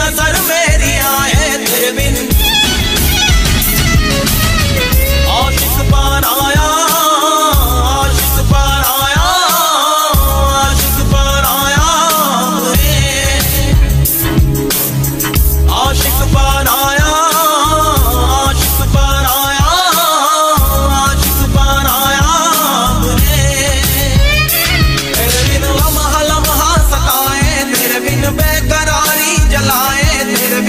नजर मेरी आए तेरे बिन। आशिक पार आया, आशिक पार आया, आशिक पार आया रे। आशिक पार आया, आशिक पार आया, आशिक पार आया रे। तेरे बिन लम्हा लम्हा सताए, तेरे बिन बेकरारी जलाए, तेरे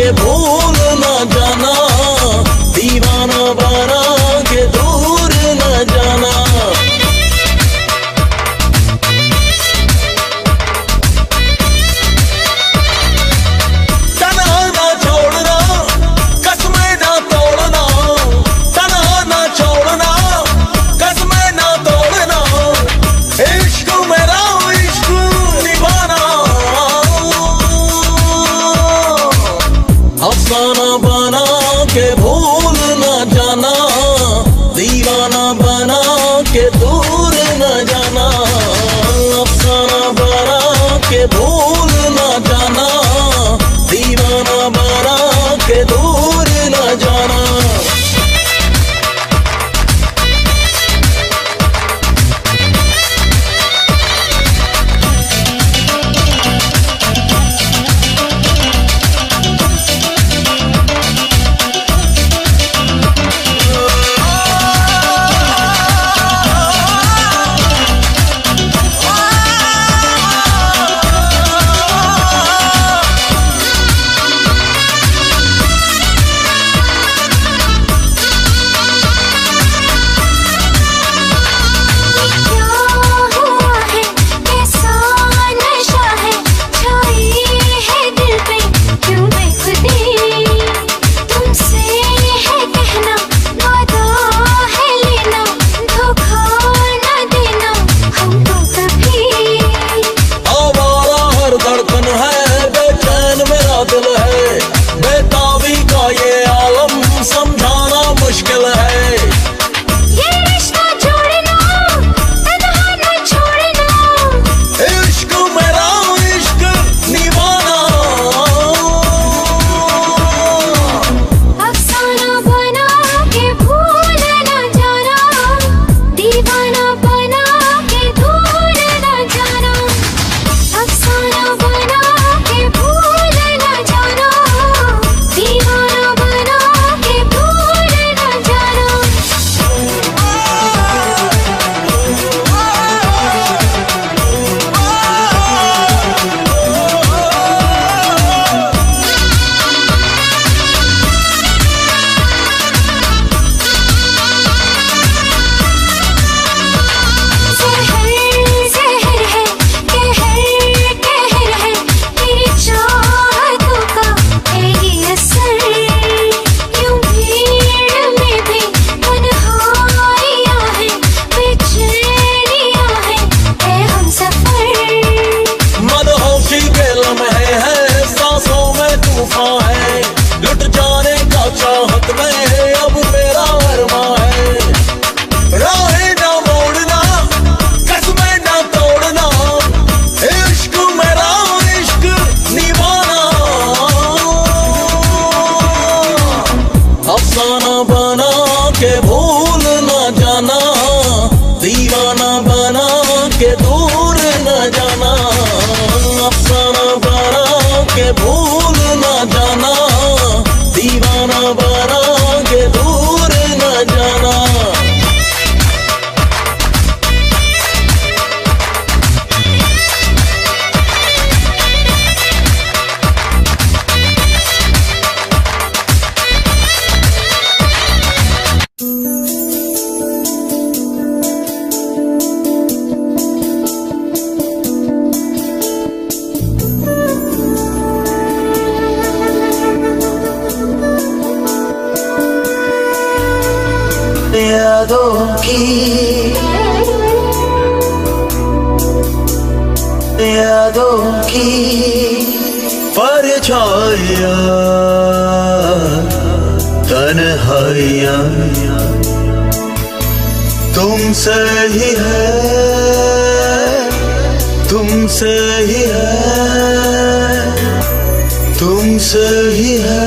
के भूल न जाना, दीवाना बना के दूर न जाना। अफसाना बना के भूल न जाना, दीवाना बना के दूर न जाना। अफसाना बना के भूल न जाना, दीवाना बना के दूर न जाना। समझाना मुश्किल है, ये रिश्ता छोड़ना, तन्हा न छोड़ना। इश्क मेरा इश्क निभाना। अफसाना बना के भूल न जाना, दीवाना बना के दूर न जाना। अफसाना बना के भूल न जाना, दीवाना बना के दूर न जाना। ज़हर ज़हर है, कहर कहर है, तेरी चाहतों का है ये असर। यूं भीड़ में भी तन्हाइयाँ हैं, बेचैनियाँ हैं, है हमसफर। मदहोशी के लम्हे हैं, सांसों में तूफान है, लुट जाने का चाहत में अब मेरा अरमा है। राहें न मोड़ना, कसमें न तोड़ना, इश्क मेरा इश्क निभाना। अफसाना बना के भूल न जाना, दीवाना बना के दूर न जाना। अफसाना बना के भूल न जाना, दीवाना बना के दूर न जाना। यादों की परछाइयाँ, तन्हाइयाँ तुमसे ही है, तुमसे ही है, तुमसे ही है।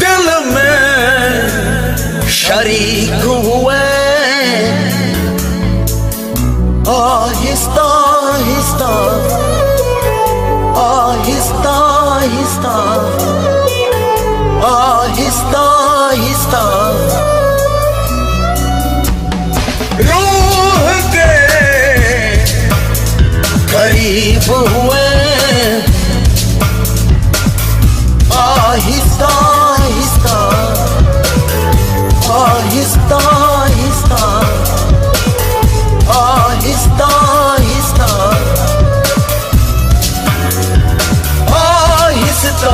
दिल में शरीक हुए, आहिस्ता आहिस्ता आहिस्ता आहिस्ता आहिस्ता आहिस्ता रूह के करीब करीब हुए आहिस्ता आहिस्ता आहिस्ता आहिस्ता आहिस्ता आहिस्ता आहिस्ता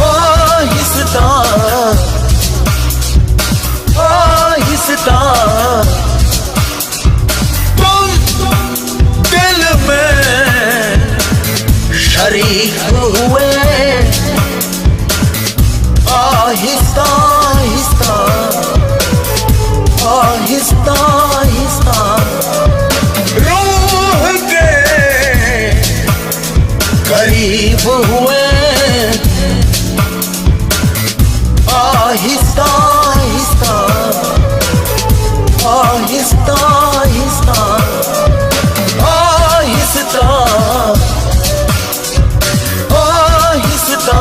आहिस्ता आहिस्ता तुम दिल में शरीक हुए आहिस्ता आहिस्ता आहिस्ता आहिस्ता रूह के करीब हुए आहिस्ता आहिस्ता आहिस्ता आहिस्ता आहिस्ता आहिस्ता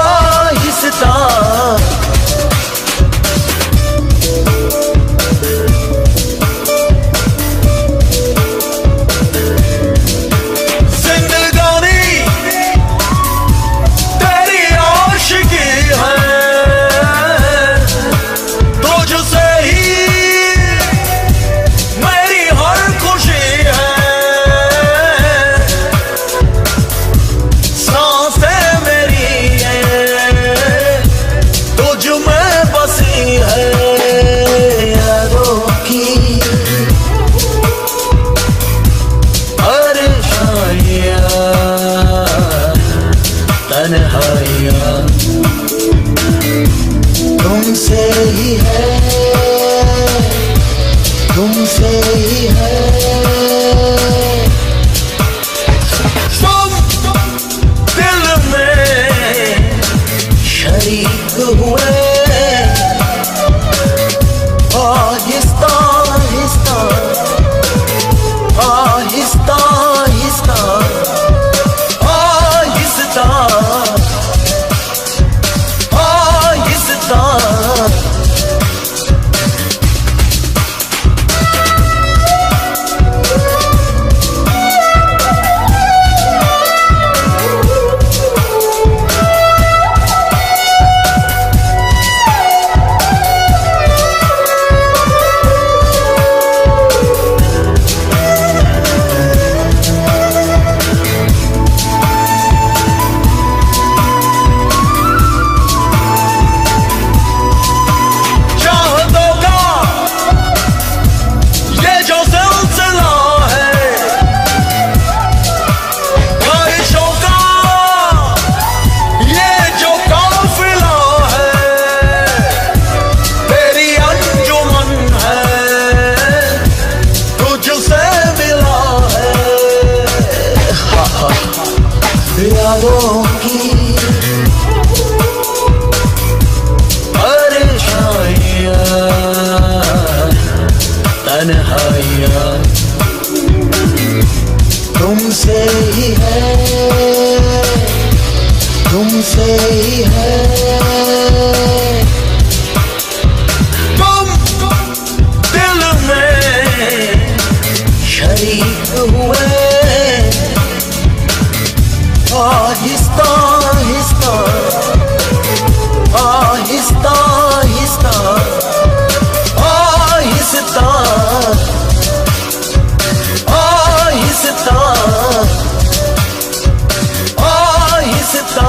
आहिस्ता तुमसे ही है तुमसे ही है तुम दिल में शरीक हुए आहिस्ता आहिस्ता आहिस्ता आहिस्ता आहिस्ता यादों की परेशानियां तन्हाइयां तुमसे ही है तुमसे ही है तुम दिल में शरीक हुए आहिस्ता आहिस्ता आहिस्ता आहिस्ता आहिस्ता आहिस्ता आहिस्ता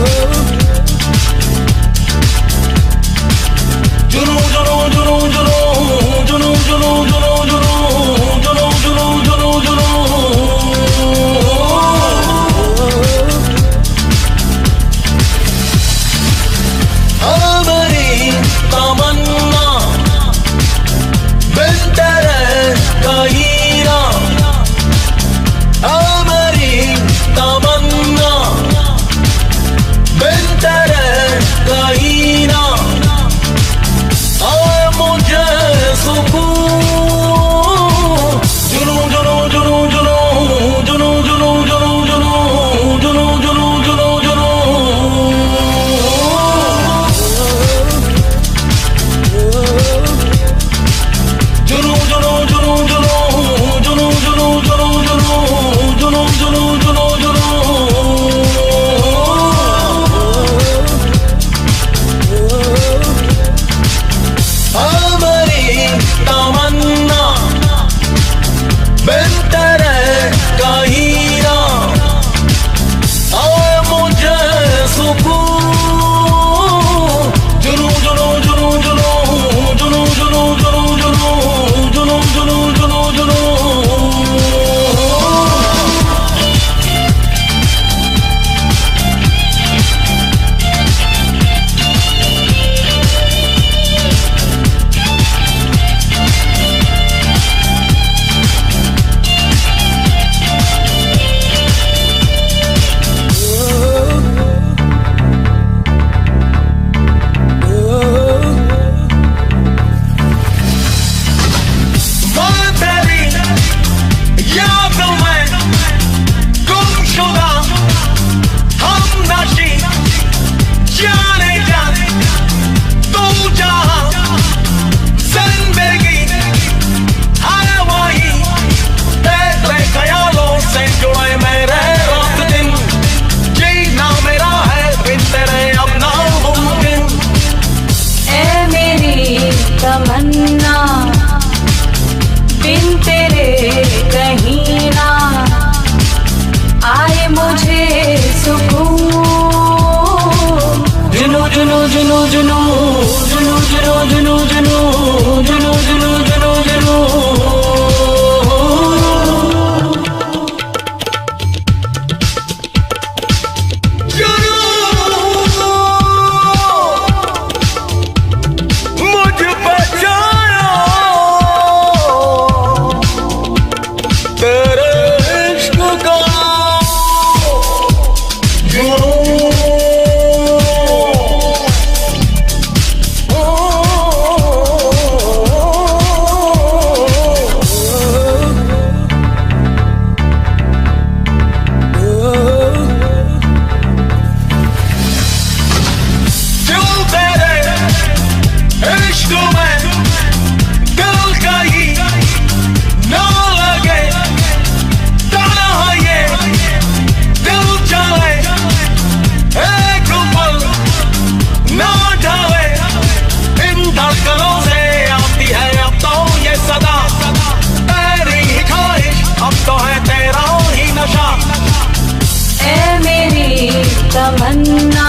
तमन्ना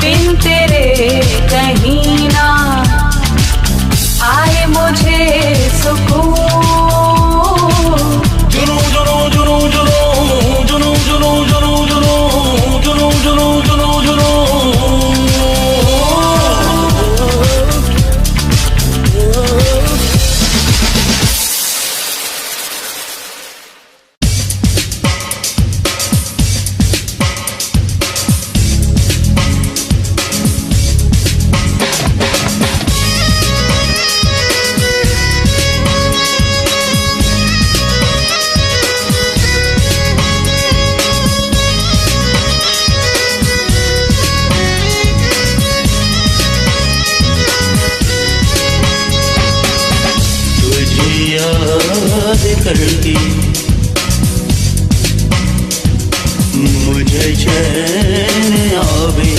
बिन तेरे कहीं ना आए मुझे सुकून। जुनू जुनू जुनू जुनू जुनू जुनू जुनू जुनू जुनू जुनू जुनू जुनू। याद करके मुझे चैन आवे,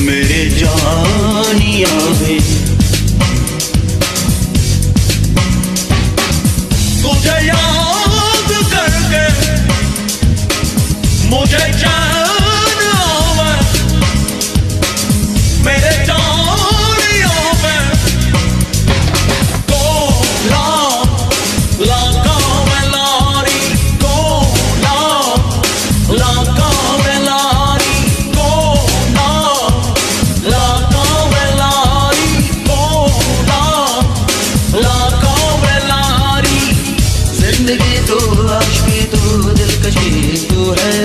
मेरे जानी आवे। तुझे याद करके मुझे चैन आवे, मेरे जानी आवे। जिंदगी तो आशिकी तो दिलकशी तो है,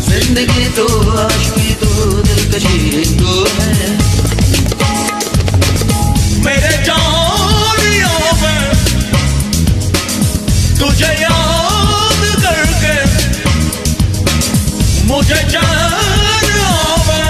जिंदगी तो आशिकी तो दिलकशी तो है। मेरे जानियों में तुझे याद करके मुझे जान आवे।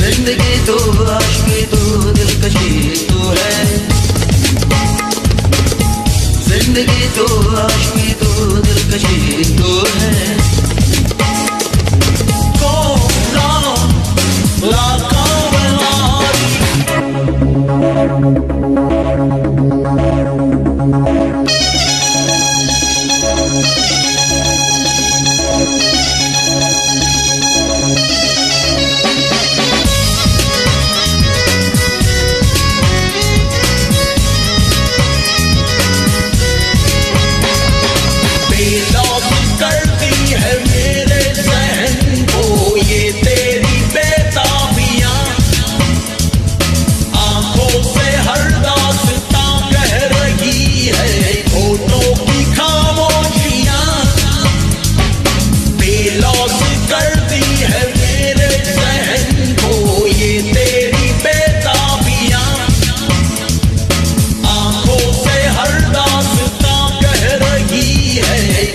जिंदगी तो आशिकी तो दिलकशी तो है, जिंदगी तो आशिकी तो दिलकशी तो है।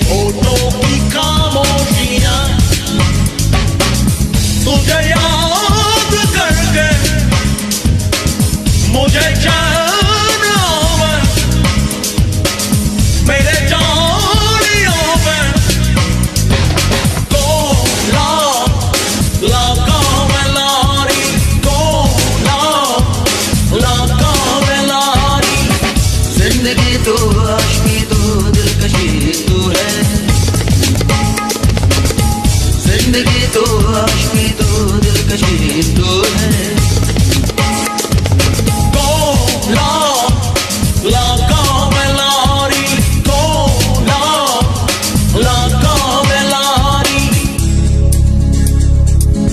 फोटो की सजी तू है।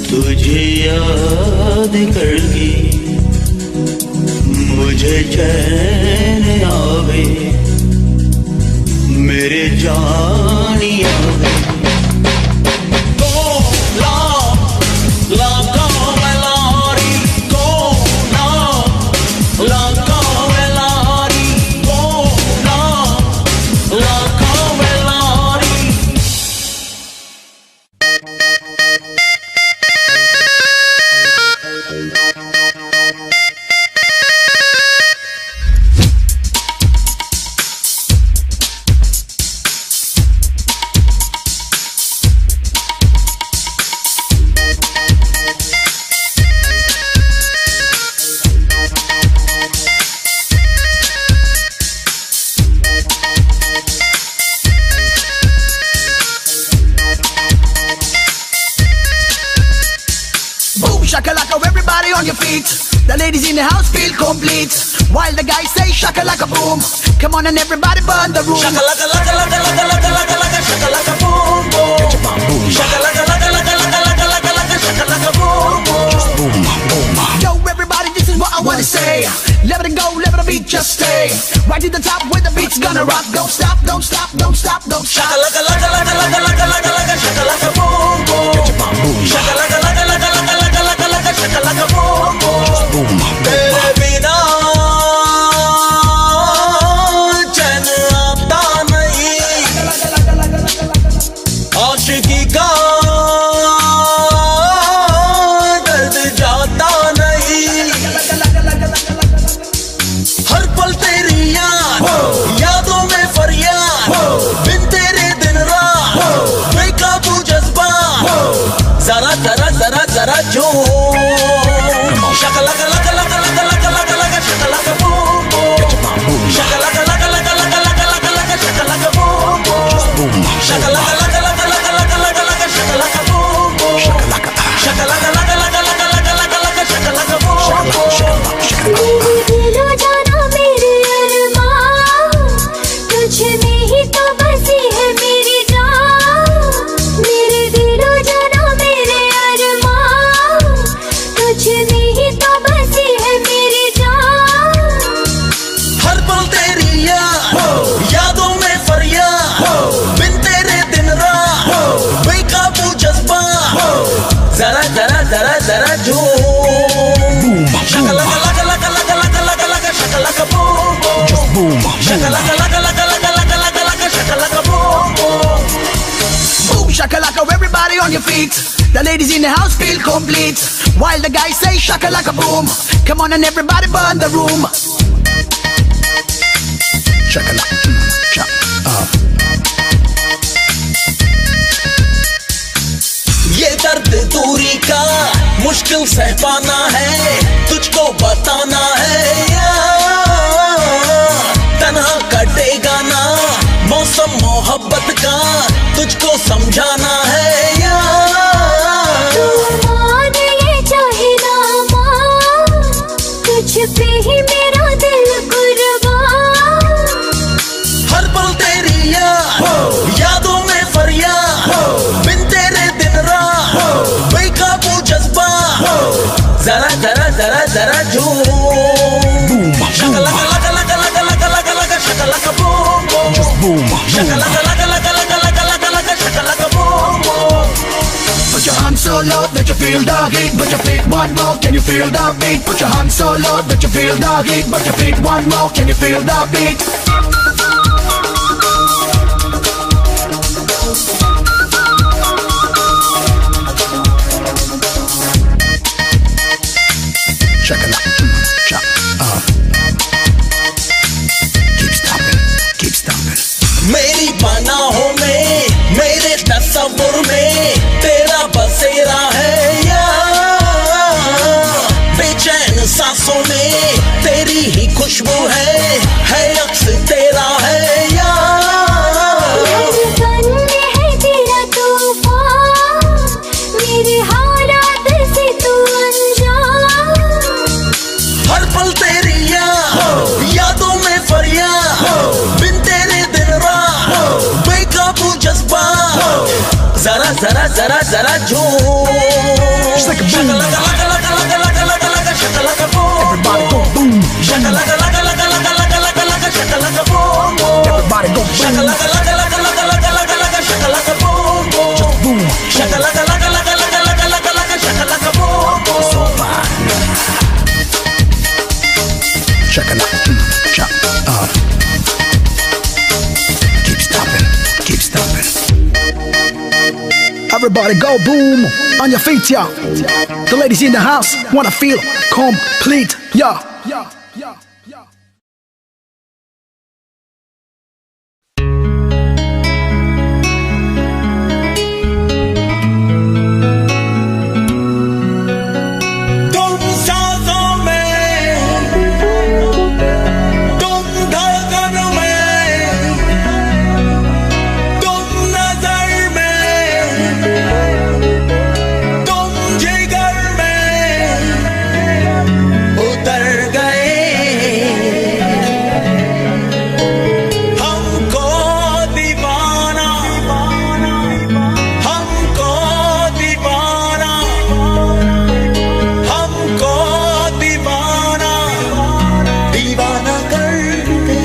तुझे याद करके मुझे चैन आवे, मेरे जानिया वे। Shakalaka, everybody on your feet. The ladies in the house feel complete. While the guys say shakalaka boom. Come on and everybody burn the room. Shakalaka laka laka laka laka laka laka shakalaka boom boom. Get your bomb boom. Shakalaka laka laka laka laka laka laka shakalaka boom boom. Just boom, boom. Yo, everybody, this is what I wanna say. Let it go, let the beat just stay. Right to the top where the beat's gonna rock. Don't stop, don't stop, don't stop, don't stop. Shakalaka laka laka laka laka laka laka shakalaka boom boom. Get your bomb boom. Shakalaka laka laka laka laka laka laka shakalaka boom boom. Just boom, boom. तेरे बिना चैन आता नहीं, आशिकी का दर्द जाता नहीं। हर पल तेरी यादों में फरियाद, बिन तेरे दिन रात बेकाबू जज्बा, जरा जरा जरा जरा जो shakalaka laka laka laka laka laka laka shakalaka boom boom. Shakalaka laka laka laka laka laka laka shakalaka boom boom. Shakalaka laka laka laka laka laka laka shakalaka boom boom. Shakalaka laka laka laka laka laka laka shakalaka boom boom. मेरे दिलो जाना मेरे अरमान, तुझ में ही तो बसी है मेरी जान। मेरे दिलो जाना मेरे अरमान, तुझ में ही तो बसी है मेरी जान। हर पल तेरी यादों में फरियाद, बिन तेरे दिन रात बेकाबू जज्बा, जरा जरा जरा जरा जो shakalaka laka laka laka laka laka laka shakalaka boom boom. Shakalaka laka laka laka laka laka laka shakalaka boom boom. Boom shakalaka, everybody on your feet. The ladies in the house feel complete. While the guys say shakalaka boom. Come on and everybody burn the room. Shakalaka, ये दर्द दूरी का मुश्किल सह पाना है, तुझको बताना है यार। तन्हा कटेगा ना मौसम मोहब्बत का, तुझको समझाना है यार। तू मान ये चाहे ना मान, तुझ पे ही मेरा दिल कुर्बान। हर पल तेरी यादों में फरियाद, बिन तेरे दिन रात बेकाबू जज्बा, जरा जरा जरा जरा जो shakalaka laka laka laka laka laka laka shakalaka boom boom. Shakalaka laka laka laka laka laka laka shakalaka boom boom. put your hands so low that you feel the heat. Put your feet one more, can you feel the beat? Put your hands so low that you feel the heat. Put your feet one more, can you feel the beat? Shakalaka, keep stomping, keep stomping. मेरी पनाहों में, मेरे तस्वुर में तेरा बसेरा है यार। बेचैन सांसों में तेरी ही खुशबू है अक्स जरा झूम Just like a boom. शका लगा लगा लगा लगा लगा लगा शका लगा boom Everybody go boom. शका लगा लगा लगा लगा लगा लगा लगा शका लगा boom Everybody go शका boom. लगा लगा लगा लगा लगा लगा लगा शका लगा boom Just boom. शका लगा लगा लगा लगा लगा लगा लगा शका लगा boom So fine. Check it out. Chop. Keep stomping. Keep stomping. Everybody go boom on your feet, yeah. The ladies in the house wanna feel complete, yeah. तुम सांसों में तुम धड़कन में तुम नजर में तुम जिगर में उतर गए हमको दीवाना हमको दीवाना हमको दीवाना दीवाना कर गए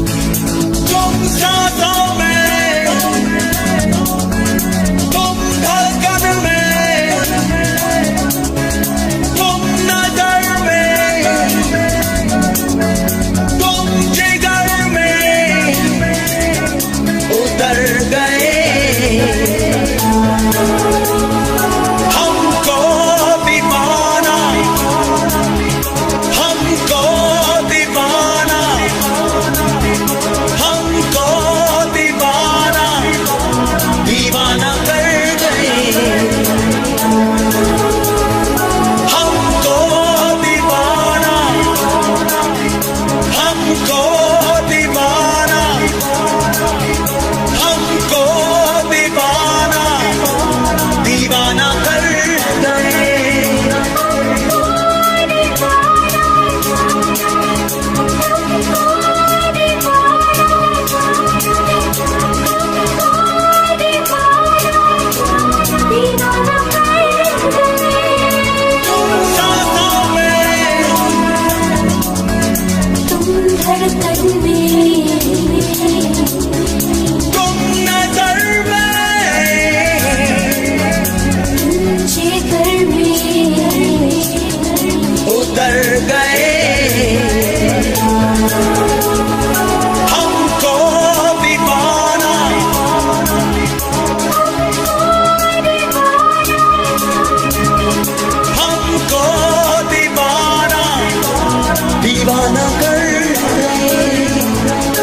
तुम सांसों में तुम धड़कन में तुम नजर में तुम जिगर में उतर गए हमको दीवाना हमको दीवाना हमको दीवाना दीवाना कर गए हमको दीवाना हमको दीवाना हमको दीवाना दीवाना कर गए तुम सांसों में तुम नजर में उतर गए हमको दीवाना हमको दीवाना दीवाना कर गए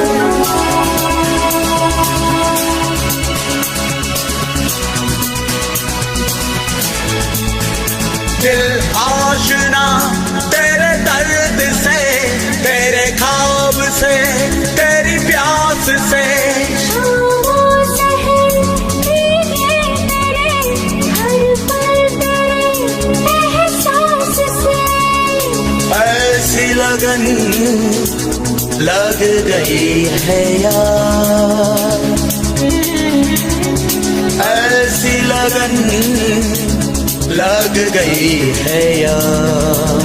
दिल आशना तेरे दर्द से तेरे ख्वाब से तेरी प्यास से ऐसी लगन लग गई है यार ऐसी लगन लग गई है यार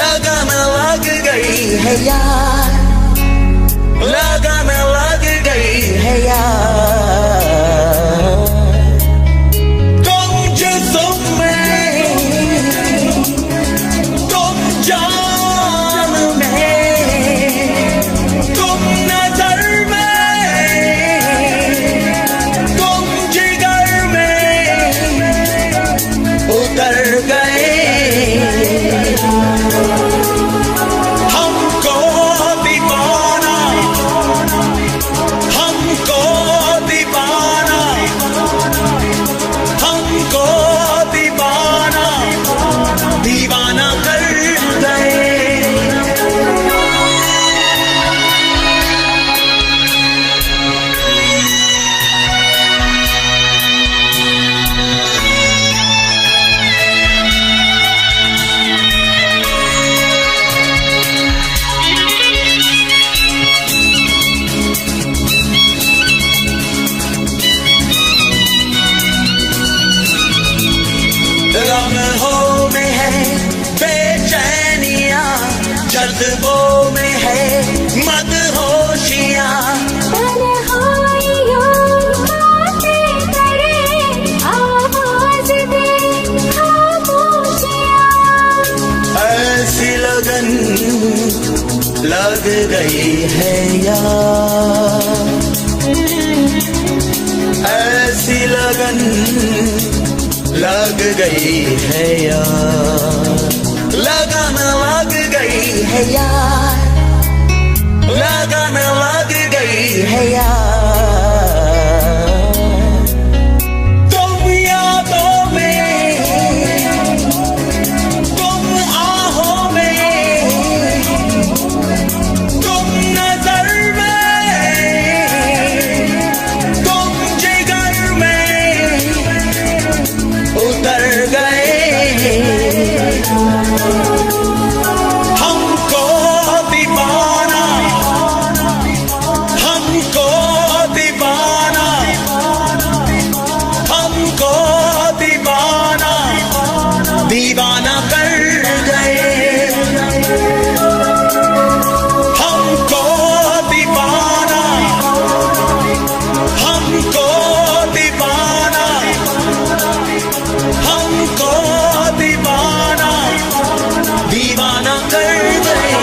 लगन लग गई है यार लगन लग गई है यार तुम जिस्म में तुम जान में तुम नजर में तुम जिगर में उतर गए हमको भी लग गई है यार, ऐसी लगन लग गई है यार, लगन लग गई है यार, लगन लग गई है यार। तुम यादों में, तुम आहों में, तुम नजर में, तुम जिगर में उतर गए। हमको दीवाना, हमको दीवाना, हमको दीवाना, दीवाना कर गए। हमको दीवाना, हमको दीवाना, हमको दीवाना, दीवाना कर गए।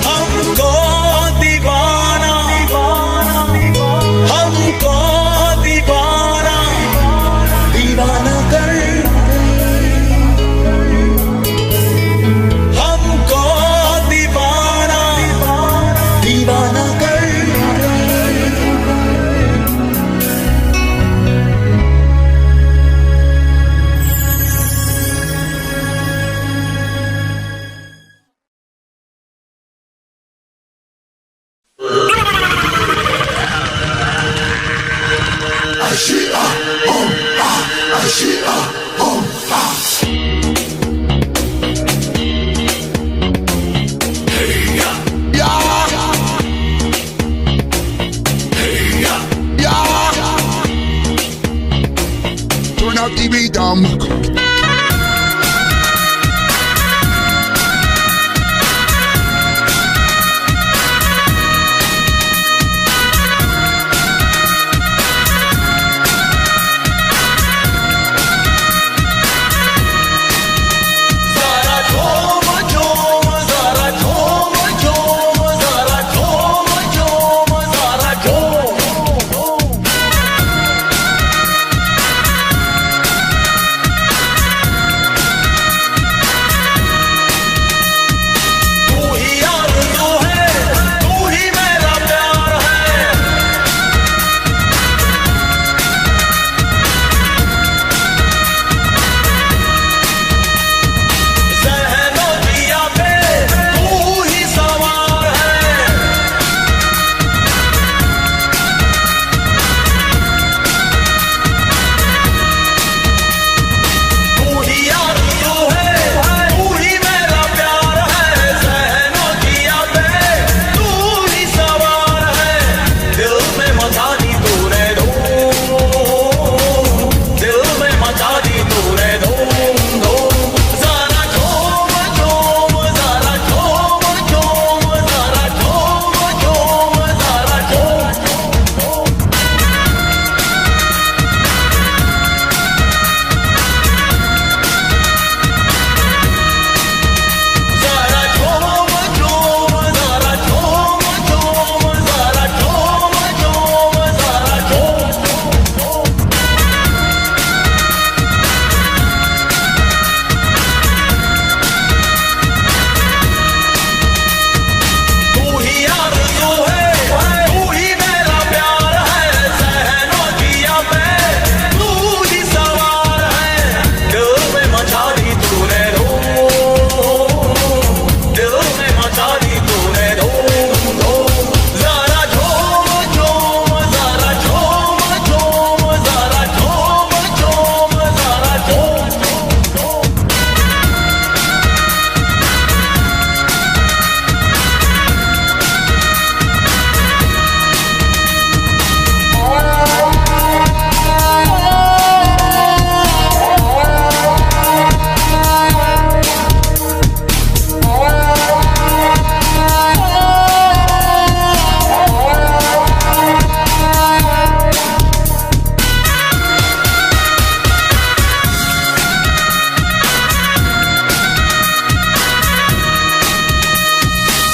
हमको दीवाना, हमको दीवाना, दीवाना कर गए। हमको दीवाना, दीवाना कर गए। Turn out the rhythm. ज़रा झूम झूम, ज़रा झूम झूम, ज़रा झूम झूम, ज़रा झूम।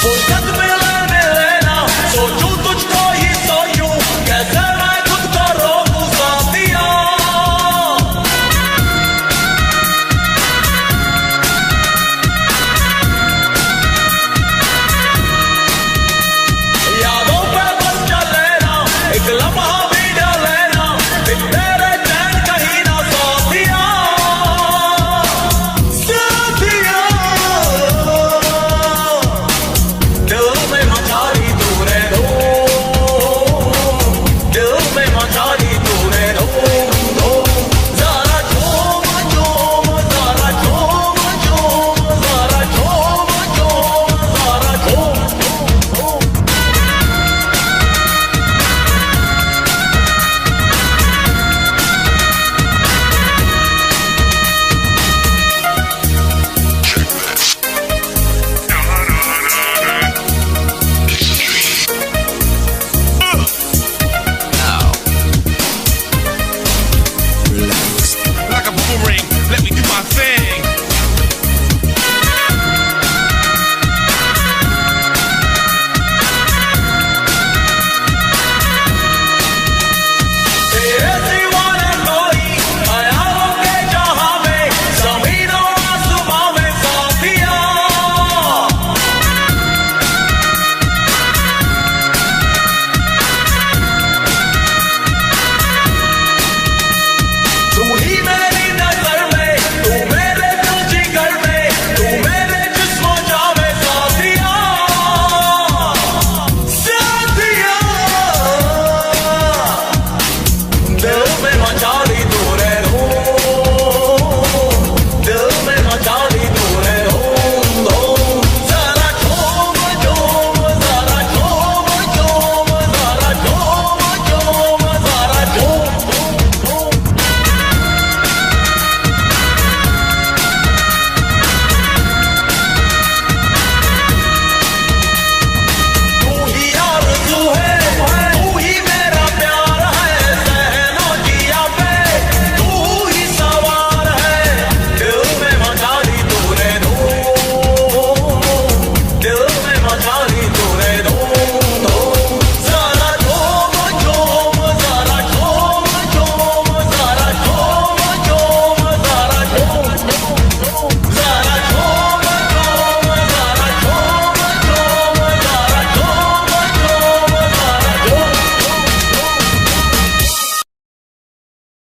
वो जग में